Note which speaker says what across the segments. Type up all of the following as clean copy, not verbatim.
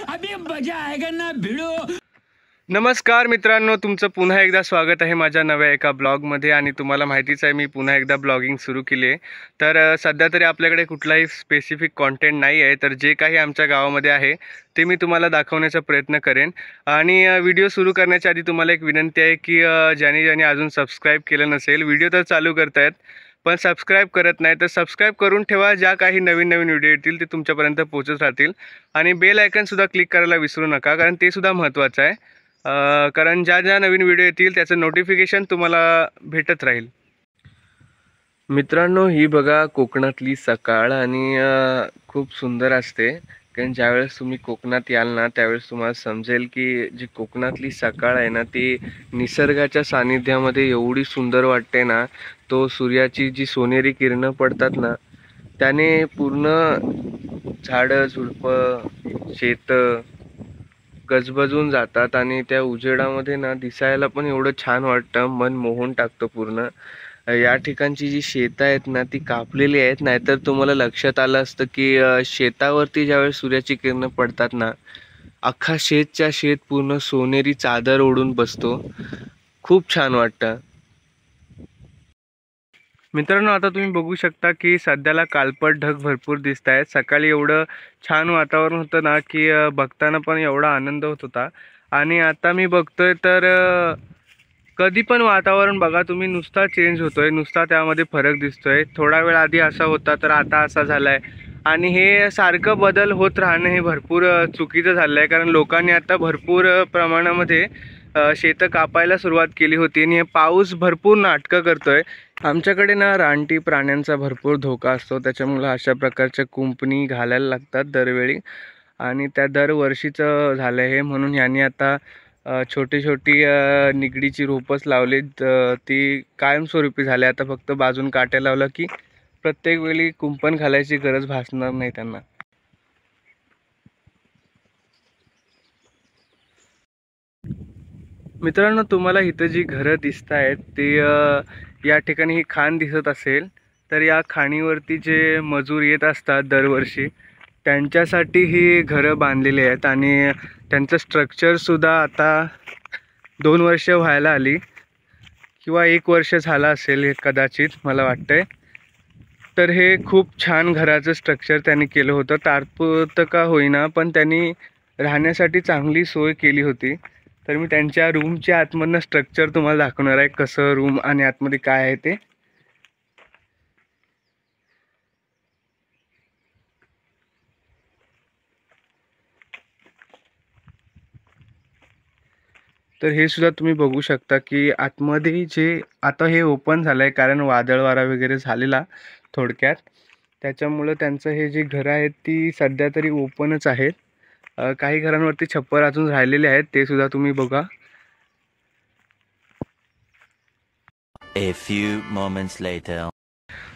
Speaker 1: अभी मजा आएगा ना भिडो।
Speaker 2: नमस्कार मित्रांनो, तुमचं पुन्हा एकदा स्वागत आहे माझ्या नव्या एका ब्लॉगमध्ये। आणि तुम्हाला माहितीच आहे मी पुन्हा एकदा ब्लॉगिंग सुरू केली आहे। तर सध्या तरी आपल्याकडे कुठलाही स्पेसिफिक कंटेंट नाही आहे, तर जे काही आमच्या गावामध्ये आहे ते मी तुम्हाला दाखवण्याचा प्रयत्न करेन। आणि व्हिडिओ सुरू करण्याच्या आधी तुम्हाला एक विनंती आहे की ज्यांनी अजून सबस्क्राईब केलं नसेल, व्हिडिओ तर चालू करतायत पण सबस्क्राईब करत नाही, तर सबस्क्राईब करून ठेवा। ज्या काही नवीन व्हिडिओ येतील ते तुमच्यापर्यंत पोहोचत राहतील। आणि बेल आयकॉनसुद्धा क्लिक करायला विसरू नका, कारण ते सुद्धा महत्त्वाचं आहे। कारण ज्या नवीन व्हिडिओ येतील त्याचं नोटिफिकेशन तुम्हाला भेटत राहील। मित्रांनो, ही बघा कोकणातली सकाळ, आणि खूप सुंदर असते। कारण ज्यावेळेस तुम्ही कोकणात याल ना त्यावेळेस तुम्हाला समजेल की जी कोकणातली सकाळ आहे ना ती निसर्गाच्या सानिध्यामध्ये एवढी सुंदर वाटते ना। तो सूर्याची जी सोनेरी किरणं पडतात ना त्याने पूर्ण झाडं झुडपं शेतं गजबजून जातात, आणि त्या उजेडामध्ये ना दिसायला पण एवढं छान वाटतं, मन मोहून टाकतं पूर्ण। या ठिकाणची जी शेतं आहेत ना ती कापलेली आहेत, नाहीतर तुम्हाला लक्षात आलं असतं की शेतावरती ज्यावेळेस सूर्याची किरणं पडतात ना अख्खा शेतच्या शेत पूर्ण सोनेरी चादर ओढून बसतो। खूप छान वाटतं। मित्रांनो, आता तुम्ही बघू शकता की सध्याला काळपट ढग भरपूर दिसत आहेत। सकाळी एवढं छान वातावरण होतं ना की बघताना पण एवढा आनंद होत होता। आणि आता मी बघतोय तर कधी पण वातावरण बघा तुम्ही नुसता चेंज होतोय, नुसता त्यामध्ये फरक दिसतोय। थोडा वेळ आधी असा होता तर आता असा झालाय, आणि हे सारखं बदल होत राहणं हे भरपूर चुकीचं झालं आहे। कारण लोकांनी आता भरपूर प्रमाणामध्ये शेतं कापायला सुरुवात केली होती, आणि हे पाऊस भरपूर नाटकं करतोय। आमच्याकडे ना रानटी प्राण्यांचा भरपूर धोका असतो, त्याच्यामुळे अशा प्रकारच्या कुंपणी घालायला लागतात दरवेळी, आणि त्या दरवर्षीचं झालं हे। म्हणून यांनी आता छोटी निगडीची रोपच लावलीत, ती कायमस्वरूपी झाली। आता फक्त बाजून काट्या लावलं की प्रत्येक वेळी कुंपण घालायची गरज भासणार नाही त्यांना। मित्रांनो, तुम्हाला इथं जी घरं दिसत आहेत ते या ठिकाणी ही खाण दिसत असेल, तर या खाणीवरती जे मजूर येत असतात दरवर्षी त्यांच्यासाठी ही घरं बांधलेली आहेत। आणि त्यांचं स्ट्रक्चरसुद्धा आता 2 वर्ष व्हायला आली, किंवा 1 वर्ष झालं असेल हे कदाचित, मला वाटतंय। तर हे खूप छान घराचं स्ट्रक्चर त्यांनी केलं होतं, तात्पुरतं का होईना पण त्यांनी राहण्यासाठी चांगली सोय केली होती। तर मी त्यांच्या रूमच्या आतमधनं स्ट्रक्चर तुम्हाला दाखवणार आहे, कसं रूम आणि आतमध्ये काय आहे ते। तर हे सुद्धा तुम्ही बघू शकता की आतमध्ये जे आता हे ओपन झालं आहे, कारण वादळ वारा वगैरे झालेला थोडक्यात, त्याच्यामुळं त्यांचं हे जे घरं आहेत ती सध्या तरी ओपनच आहेत। काही घरांवरती छप्पर अजून राहिलेले आहेत, ते सुद्धा तुम्ही बघा।
Speaker 3: A few moments later.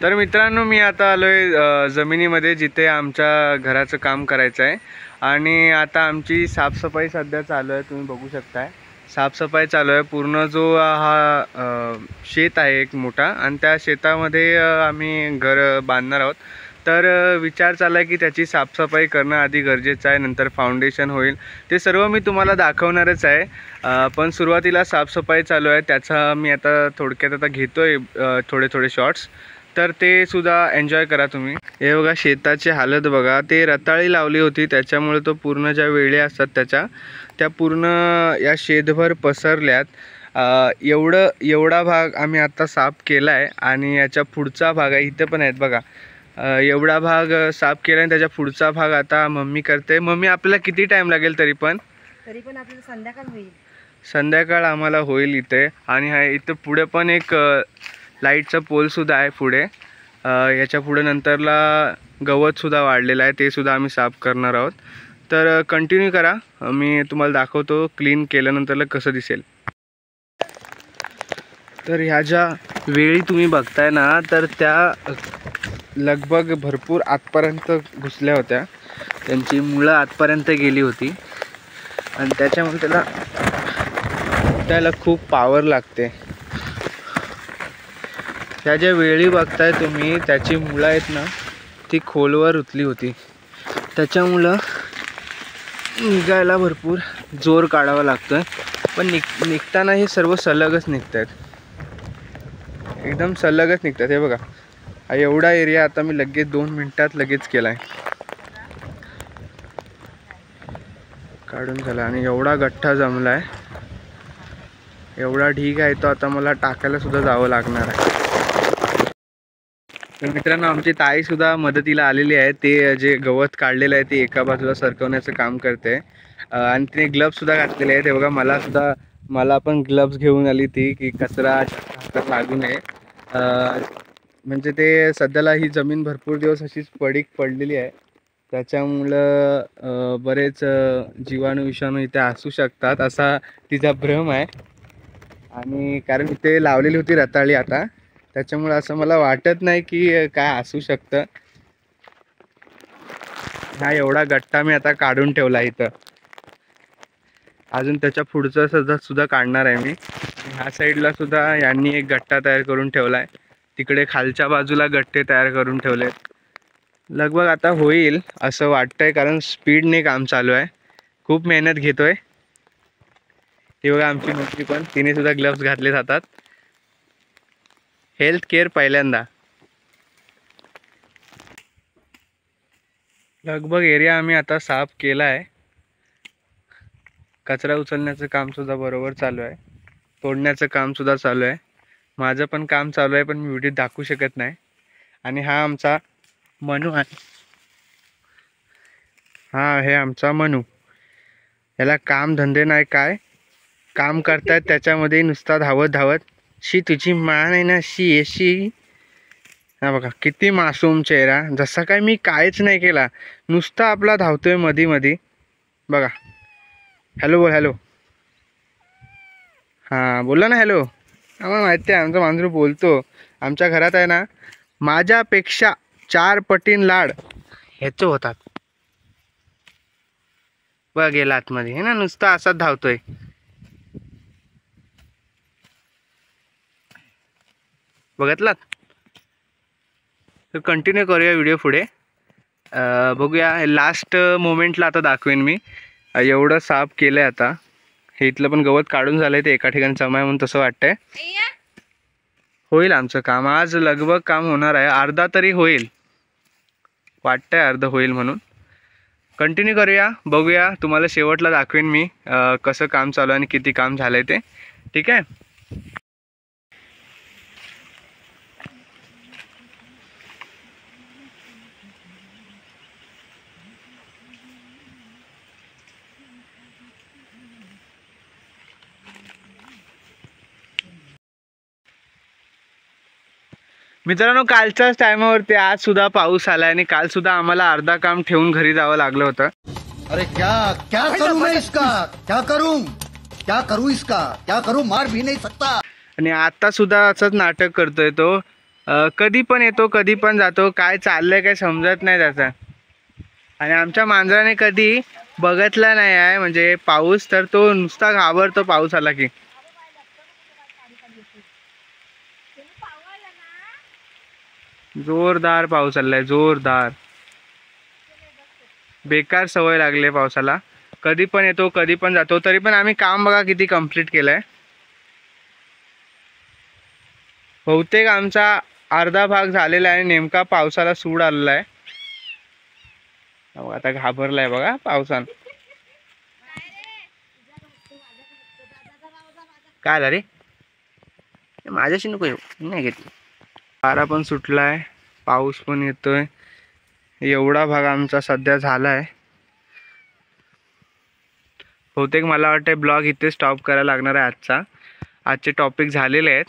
Speaker 2: तर मित्रांनो, मी आता आलोय जमिनीमध्ये जिथे आमच्या घराचं काम करायचं आहे, आणि आता आमची साफसफाई सध्या चालू आहे। तुम्ही बघू शकताय साफसफाई चालू आहे। पूर्ण जो हा शेत आहे एक मोठा, आणि त्या शेतामध्ये आम्ही घर बांधणार आहोत। तर विचार चालला आहे की त्याची साफसफाई करणं आधी गरजेचं आहे, नंतर फाउंडेशन होईल। ते सर्व मी तुम्हाला दाखवणारच आहे, पण सुरुवातीला साफसफाई चालू आहे त्याचा मी आता थोडक्यात आता घेतोय थोडे शॉट्स, तर ते सुद्धा एन्जॉय करा तुम्ही। हे बघा शेताची हालत बघा, ते रताळी लावली होती त्याच्यामुळे तो पूर्ण ज्या वेळी असतात त्या पूर्ण या शेतभर पसरल्यात। एवढा भाग आम्ही आता साफ केला आहे, आणि याच्या पुढचा भाग आहे इथे पण आहेत बघा। एवढा भाग साफ केला आणि त्याच्या पुढचा भाग आता मम्मी करते। मम्मी, आपल्याला किती टाइम लागेल तरी पण
Speaker 4: आपल्याला संध्याकाळ होईल।
Speaker 2: संध्याकाळ आम्हाला होईल इथे। आणि हा इथं पुढे पण एक लाईटचा पोल सुद्धा आहे पुढे। याच्या पुढे नंतरला गवत सुद्धा वाढलेलं आहे, ते सुद्धा आम्ही साफ करणार आहोत। तर कंटिन्यू करा, मी तुम्हाला दाखवतो क्लीन केल्यानंतरला कसं दिसेल। तर ह्या ज्या वेळी तुम्ही बघताय ना तर त्या लगभग भरपूर आतपर्यंत घुसल्या होत्या, त्यांची मुळं आतपर्यंत गेली होती, आणि त्याच्यामुळे त्याला खूप पॉवर लागते। त्या ज्या वेळी बघताय तुम्ही त्याची मुळं आहेत ना ती खोलवर रुतली होती, त्याच्यामुळं निघायला भरपूर जोर काढावा लागतोय, पण निघताना हे सर्व सलगच निघत आहेत, एकदम सलगच निघतात. हे बघा, हा एवढा एरिया आता मी लगेच 2 मिनिटात लगेच केलाय, काढून झाला. आणि एवढा गठ्ठा जमलाय, एवढा ढीग आहे तो आता मला टाकायला सुद्धा जावं लागणार आहे. तर मित्रांनो, आमची ताई सुद्धा मदतीला आलेली आहे. ते जे गवत काढलेलं आहे ते एका बाजूला सरकवण्याचं काम करते आणि तिने ग्लव्स सुद्धा घातलेले आहेत. हे बघा, मला पण ग्लव्स घेऊन आली ती, की कचरा हातात लागू नये. म्हणजे ते सध्याला ही जमीन भरपूर दिवस अशीच पडीक पडलेली आहे, त्याच्यामुळं बरेच जीवाणू विषाणू इथे असू शकतात असा तिचा भ्रम आहे. आणि कारण इथे लावलेली होती रताळी आता, त्याच्यामुळे असं मला वाटत नाही की काय असू शकतं. हा एवढा गट्टा मी आता काढून ठेवला इथं, अजून त्याच्या पुढचं सुद्धा काढणार आहे मी. ह्या साईडला सुद्धा यांनी एक गट्टा तयार करून ठेवला आहे, तिकडे खालच्या बाजूला गट्टे तयार करून ठेवले. लगभग आता होईल असं वाटतंय, कारण स्पीडने काम चालू आहे, खूप मेहनत घेतोय. ही बघा आमची मुलगी पण, तिने सुद्धा ग्लव्स घातले जातात. हेल्थ केअर पहिल्यांदा. लगभग एरिया आम्ही आता साफ केला आहे. कचरा उचलण्याचं काम सुद्धा बरोबर चालू आहे, तोडण्याचं काम सुद्धा चालू आहे. माझं पण काम चालू आहे, पण मी व्हिडिओ दाखवू शकत नाही. आणि हा आमचा मनू आहे, हा हे आमचा मनू. याला काम धंदे नाही, काय काम करतायत त्याच्यामध्ये नुसता धावत धावत. शी तुझी मान आहे ना, शी अशी. हा बघा किती मासूम चेहरा, जसा काय मी काहीच नाही केला, नुसता आपला धावतोय मधी मधी. बघा, हॅलो बोल, हॅलो. हां बोला ना, हॅलो. आम्हाला माहिती आहे आमचा मांजरू बोलतो. आमच्या घरात आहे ना, माझ्यापेक्षा 4 पटीन लाड ह्याचं होतात. बघ गेला आतमध्ये, हे ना नुसता असाच धावतोय. बघितलात? तर कंटिन्यू करूया व्हिडिओ पुढे. बघूया, लास्ट मोमेंटला आता दाखवेन मी. एवढं साफ केलं आहे आता, हे इथलं पण गवत काढून झालं आहे, ते एका ठिकाणी जमा आहे म्हणून तसं वाटतंय. होईल आमचं काम आज, लगभग काम होणार आहे, अर्धा तरी होईल वाटतंय, अर्ध होईल म्हणून. कंटिन्यू करूया, बघूया. तुम्हाला शेवटला दाखवेन मी कसं काम चालू आहे आणि किती काम झालं आहे ते. ठीक आहे. मित्रांनो, कालच्याच टायमावरती आज सुद्धा पाऊस आला आणि काल सुद्धा आम्हाला अर्धा काम ठेवून घरी जावं लागलं होतं.
Speaker 5: अरे क्या क्या करूं मैं इसका, क्या करूं इसका, क्या करूं, मार भी नहीं सकता.
Speaker 2: आणि आता सुद्धा असंच नाटक करतोय तो, कधी पण येतो कधी पण जातो, काय चाललंय काय समजत नाही त्याचा. आणि आमच्या मांजराने कधी बघितला नाही आहे म्हणजे पाऊस, तर तो नुसता घाबरतो पाऊस आला की. जोरदार पाऊस चाललाय, जोरदार. बेकार सवय लागली पावसाला, कधी पण येतो कधी पण जातो. तरी पण आम्ही काम बघा किती कंप्लीट केलंय. बहुतेक आमचा अर्धा भाग झालेला आहे, नेमका पावसाला सूड आलेला आहे. आता घाबरलाय बघा पावसान. काय झालं रे, माझ्याशी नको येऊ, नाही घेतली. वारा पण सुटलाय, पाऊस पण येतोय. एवढा भाग आमचा सध्या झालाय. बहुतेक मला वाटतंय ब्लॉग इथे स्टॉप करायला लागणार आहे आजचा. आजचे टॉपिक झालेले आहेत,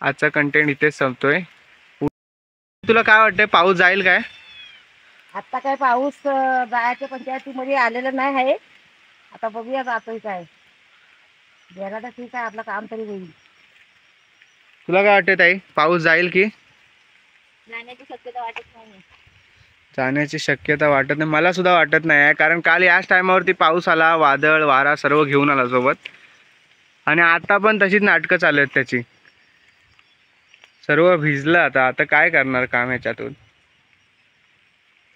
Speaker 2: आजचा कंटेंट इथेच संपतोय. तुला काय वाटतंय, पाऊस जाईल काय?
Speaker 4: आता काय पाऊस जायच्या पंचायतीमध्ये आलेला नाही आहे. आता बघूया जातोय काय. गेला तर ठीक आहे, आपलं काम तरी होईल.
Speaker 2: तुला काय वाटतंय ताई, पाऊस जाईल की?
Speaker 4: जाण्याची शक्यता वाटत नाही.
Speaker 2: जाण्याची शक्यता वाटत नाही, मला सुद्धा वाटत नाही आहे. कारण काल याच टायमावरती पाऊस आला, वादळ वारा सर्व घेऊन आला सोबत. आणि आता पण तशीच नाटकं चालू आहेत त्याची. सर्व भिजलं आता काय करणार काम ह्याच्यातून.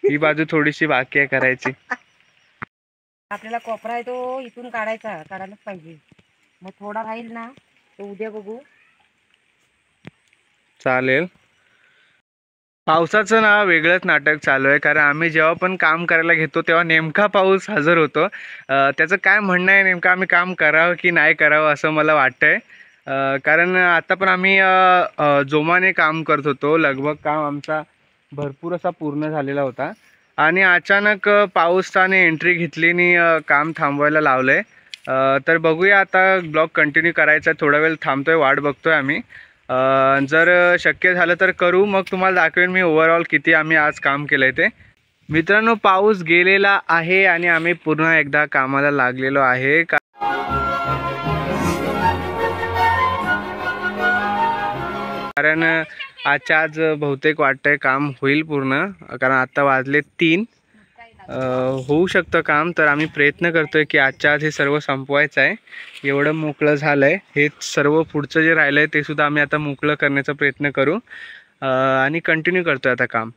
Speaker 2: ही बाजू थोडीशी बाकी आहे करायची.
Speaker 4: आपल्याला कोपरा आहे तो इथून काढायलाच पाहिजे. मग थोडा राहील ना तो उद्या बघू.
Speaker 2: चालेल. पावसाचं ना वेगळंच नाटक चालू आहे, कारण आम्ही जेव्हा पण काम करायला घेतो तेव्हा नेमका पाऊस हजर होतो. त्याचं काय म्हणणं आहे नेमकं आम्ही काम करावं की नाही करावं असं मला वाटतंय. कारण आता पण आम्ही जोमाने काम करत होतो. लगभग काम आमचा भरपूर असा पूर्ण झालेला होता आणि अचानक पावसाने एंट्री घेतली आणि काम थांबवायला लावलं आहे. तर बघूया आता ब्लॉग कंटिन्यू करायचा आहे. थोडा वेळ थांबतोय, वाट बघतोय आम्ही. जर शक्य झालं तर करू, मग तुम्हाला दाखवेन मी ओव्हरऑल किती आम्ही आज काम केलंय ते. मित्रांनो, पाऊस गेलेला आहे आणि आम्ही पुन्हा एकदा कामाला लागलेलो आहे. कारण आजच्या आज बहुतेक वाटतंय काम होईल पूर्ण, कारण आता वाजले 3. होऊ शकतं काम, तर आम्ही प्रयत्न करतोय की आजच्या आज हे सर्व संपवायचं आहे. एवढं मोकळं झालंय, हे सर्व पुढचं जे राहिलंय ते सुद्धा आम्ही आता मोकळं करण्याचा प्रयत्न करू आणि कंटिन्यू करतोय आता काम.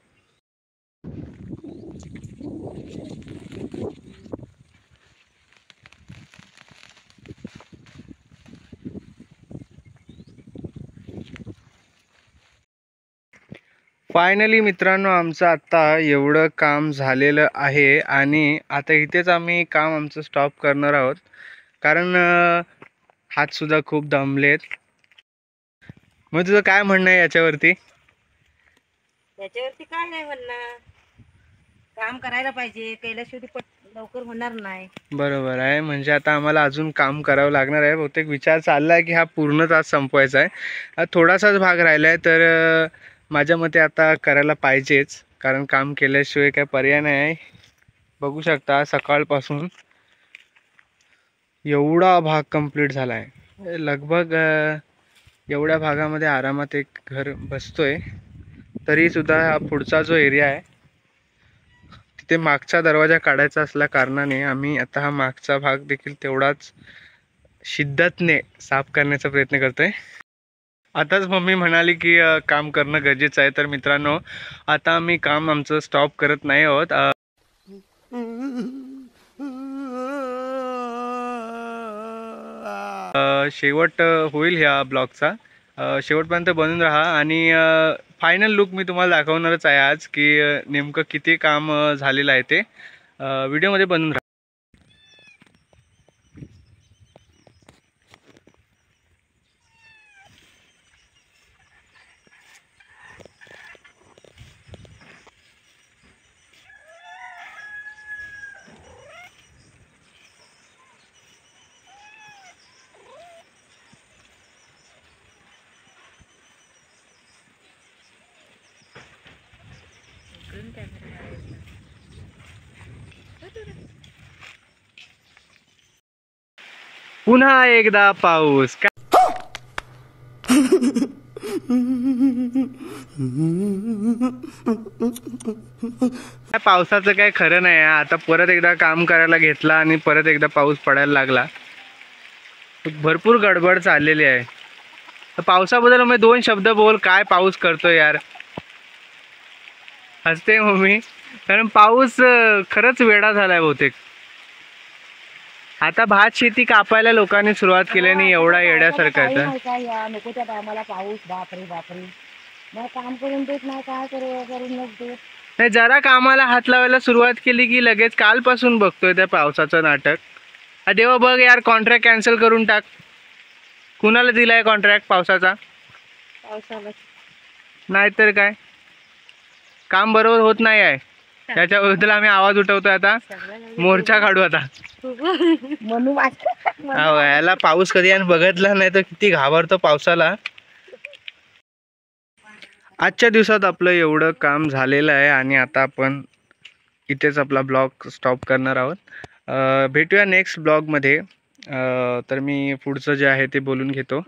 Speaker 2: फायनली मित्रांनो, आमचं आता एवढं काम झालेलं आहे आणि आता इथेच आम्ही काम आमचं स्टॉप करणार आहोत, कारण हातसुद्धा खूप दमलेत. मग तुझं काय म्हणणं आहे याच्यावरती?
Speaker 4: त्याच्यावरती काय नाही म्हणणं, काम करायला पाहिजे, केल्याशिवाय लवकर होणार नाही.
Speaker 2: बरोबर आहे. म्हणजे आता आम्हाला अजून काम करावं लागणार आहे. बहुतेक विचार चालला आहे की हा पूर्ण तास संपवायचा आहे. थोडासाच भाग राहिला आहे, तर माझ्या मते आता करायला पाहिजेच, कारण काम केल्याशिवाय काय पर्याय नाही आहे. बघू शकता सकाळपासून एवढा भाग कंप्लीट झाला आहे. लगभग एवढ्या भागामध्ये आरामात एक घर बसतोय. तरीसुद्धा हा पुढचा जो एरिया आहे तिथे मागचा दरवाजा काढायचा असल्या कारणाने आम्ही आता हा मागचा भाग देखील तेवढाच शिद्दतने साफ करण्याचा प्रयत्न करतोय. आताच मम्मी म्हणाली की काम करणं गरजेचं आहे. तर मित्रांनो, आता आम्ही काम आमचं स्टॉप करत नाही आहोत. शेवट होईल ह्या ब्लॉगचा. शेवटपर्यंत बनून राहा आणि फायनल लुक मी तुम्हाला दाखवणारच आहे आज, की नेमकं किती काम झालेलं आहे ते व्हिडिओमध्ये बनून राहा. पुन्हा एकदा पाऊस. पावसाचं काय खरं नाही. आता परत एकदा काम करायला घेतला आणि परत एकदा पाऊस पडायला लागला. भरपूर गडबड चाललेली आहे. पावसाबद्दल मी 2 शब्द बोल. काय पाऊस करतोय यार, हसते मम्मी, कारण पाऊस खरंच वेडा झालाय बहुतेक. आता भात शेती कापायला लोकांनी सुरुवात केल्याने एवढा येड्यासारखा
Speaker 4: नको त्या टायमाला पाऊस. बापरे बापरे, मग काम करून देत नाही, काय करून देत
Speaker 2: नाही. जरा कामाला हात लावायला सुरुवात केली की लगेच कालपासून बघतोय त्या पावसाचं नाटक. देवा बघ यार, कॉन्ट्रॅक्ट कॅन्सल करून टाक. कुणाला दिलाय कॉन्ट्रॅक्ट पावसाचा?
Speaker 4: पावसाला.
Speaker 2: नाहीतर काय, काम बरोबर होत नाही आहे. त्याच्याबद्दल आम्ही आवाज उठवतोय. आता मोर्चा काढू आता.
Speaker 4: म्हणून
Speaker 2: याला पाऊस कधी आणि बघितला नाही तर किती घाबरतो पावसाला. आजच्या दिवसात आपलं एवढं काम झालेलं आहे आणि आता आपण इथेच आपला ब्लॉग स्टॉप करणार आहोत. भेटूया नेक्स्ट ब्लॉगमध्ये. तर मी पुढचं जे आहे ते बोलून घेतो.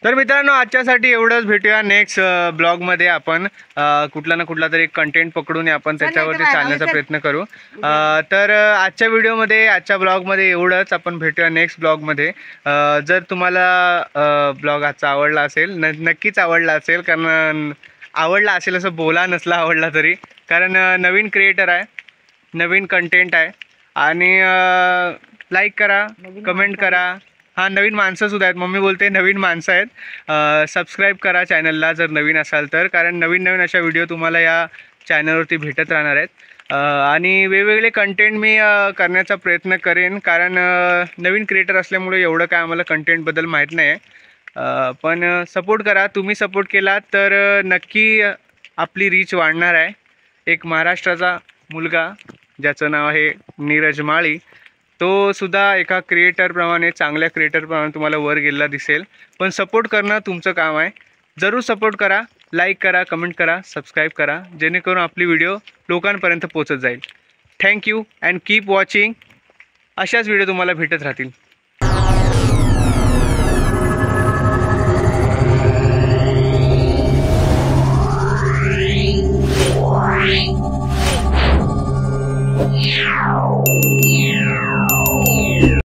Speaker 2: तर मित्रांनो, आजच्यासाठी एवढंच. भेटूया नेक्स्ट ब्लॉगमध्ये. आपण कुठला ना कुठला तरी कंटेंट पकडून आपण त्याच्यावरती चालण्याचा प्रयत्न करू. तर आजच्या व्हिडिओमध्ये, आजच्या ब्लॉगमध्ये एवढंच. आपण भेटूया नेक्स्ट ब्लॉगमध्ये. जर तुम्हाला ब्लॉग आजचा आवडला असेल, नक्कीच आवडला असेल, कारण आवडला असेल असं बोला, नसला आवडला तरी, कारण नवीन क्रिएटर आहे, नवीन कंटेंट आहे आणि लाईक करा, कमेंट करा. हां, नवीन माणसंसुद्धा आहेत, मम्मी बोलते नवीन माणसं आहेत. सबस्क्राईब करा चॅनलला जर नवीन असाल तर, कारण नवीन नवीन अशा व्हिडिओ तुम्हाला या चॅनलवरती भेटत राहणार आहेत. आणि वेगवेगळे कंटेंट मी करण्याचा प्रयत्न करेन, कारण नवीन क्रिएटर असल्यामुळे एवढं काय आम्हाला कंटेंटबद्दल माहीत नाही आहे. पण सपोर्ट करा, तुम्ही सपोर्ट केला तर नक्की आपली रीच वाढणार आहे. एक महाराष्ट्राचा मुलगा ज्याचं नाव आहे नीरज माळी, तो सुद्धा एका क्रिएटरप्रमाणे, चांगल्या क्रिएटरप्रमाणे तुम्हाला वर गेलेला दिसेल. पण सपोर्ट करणं तुमचं काम आहे. जरूर सपोर्ट करा, लाईक करा, कमेंट करा, सबस्क्राईब करा, जेणेकरून आपली व्हिडिओ लोकांपर्यंत पोहोचत जाईल. Thank you and keep watching. अशाच व्हिडिओ तुम्हाला भेटत राहतील.
Speaker 6: Yeah.